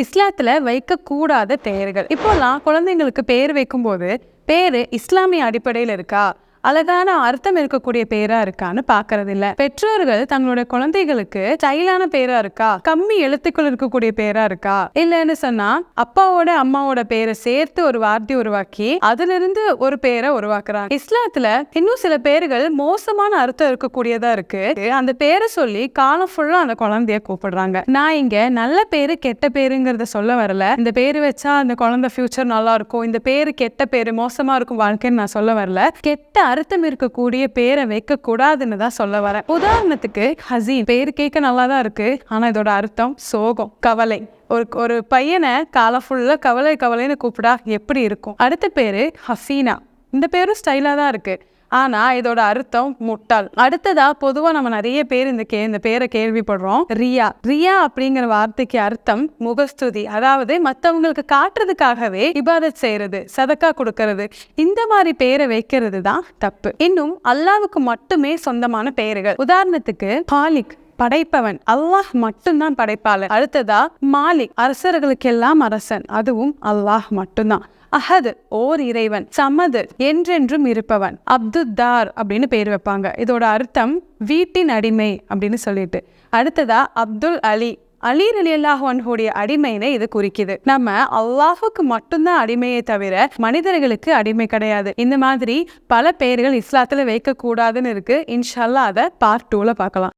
இஸ்லாத்துல வைக்கக்கூடாத பெயர்கள். இப்போலாம் குழந்தைங்களுக்கு பேர் வைக்கும்போது பேரு இஸ்லாமிய அடிப்படையில் இருக்கா, அழகான அர்த்தம் இருக்கக்கூடிய பேரா இருக்கான்னு பாக்குறது இல்ல. பெற்றோர்கள் தங்களுடைய குழந்தைகளுக்கு ஸ்டைலான பேரா இருக்கா, கம்மி எழுத்துக்கள் இருக்கக்கூடிய பேரா இருக்கா, இல்லன்னு சொன்னா அப்பாவோட அம்மாவோட பேரை சேர்த்து ஒரு வார்த்தை உருவாக்கி அதுல இருந்து ஒரு பேரை உருவாக்குறாங்க. இஸ்லாத்துல இன்னும் சில பேர்கள் மோசமான அர்த்தம் இருக்கக்கூடியதா இருக்கு. அந்த பேரை சொல்லி காலம் ஃபுல்லா அந்த குழந்தைய கூப்பிடுறாங்க. நான் இங்க நல்ல பேரு கெட்ட பேருங்கிறத சொல்ல வரல. இந்த பேரு வச்சா அந்த குழந்தை ஃபியூச்சர் நல்லா இருக்கும், இந்த பேரு கெட்ட பேரு மோசமா இருக்கும் வாழ்க்கைன்னு நான் சொல்ல வரல. கெட்ட அர்த்தம் இருக்கக்கூடிய பேரை வைக்க கூடாதுன்னு தான் சொல்ல வரேன். உதாரணத்துக்கு ஹசீன் பேரு கேட்க நல்லா தான் இருக்கு, ஆனா இதோட அர்த்தம் சோகம், கவலை. ஒரு பையனை காலம் ஃபுல்லா கவலை கவலைன்னு கூப்பிடா எப்படி இருக்கும்? அடுத்த பேரு ஹசீனா. இந்த பேரும் ஸ்டைலா தான் இருக்கு, ஆனா இதோட அர்த்தம் முட்டாள். அடுத்ததா பொதுவா நம்ம நிறைய பேர் இந்த பேரை கேள்விப்படுறோம். ரியா. ரியா அப்படிங்கிற வார்த்தைக்கு அர்த்தம் முகஸ்துதி, அதாவது மற்றவங்களுக்கு காட்டுறதுக்காகவே இபாதத் செய்யறது, சதக்கா கொடுக்கறது. இந்த மாதிரி பேரை வைக்கிறது தான் தப்பு. இன்னும் அல்லாஹ்வுக்கு மட்டுமே சொந்தமான பெயர்கள். உதாரணத்துக்கு ஹாலிக் படைப்பவன், அல்லாஹ் மட்டும்தான் படைப்பாளர். அடுத்ததா மாலிக் அரசர்களுக்கெல்லாம் அரசன், அதுவும் அல்லாஹ் மட்டும்தான். அஹது ஓர் இறைவன். சமது என்றென்றும் இருப்பவன். அப்துத்தார் அப்படின்னு பேர் வைப்பாங்க. இதோட அர்த்தம் வீட்டின் அடிமை அப்படின்னு சொல்லிட்டு. அடுத்ததா அப்துல் அலி. அலி ரலியல்லாஹு அன்ஹுடைய அடிமைன்னு இது குறிக்குது. நம்ம அல்லாஹுக்கு மட்டும்தான் அடிமையை தவிர மனிதர்களுக்கு அடிமை கிடையாது. இந்த மாதிரி பல பெயர்கள் இஸ்லாத்துல வைக்க கூடாதுன்னு இருக்கு. இன்ஷா அல்லாஹ் அதை பார்ட் 2ல பார்க்கலாம்.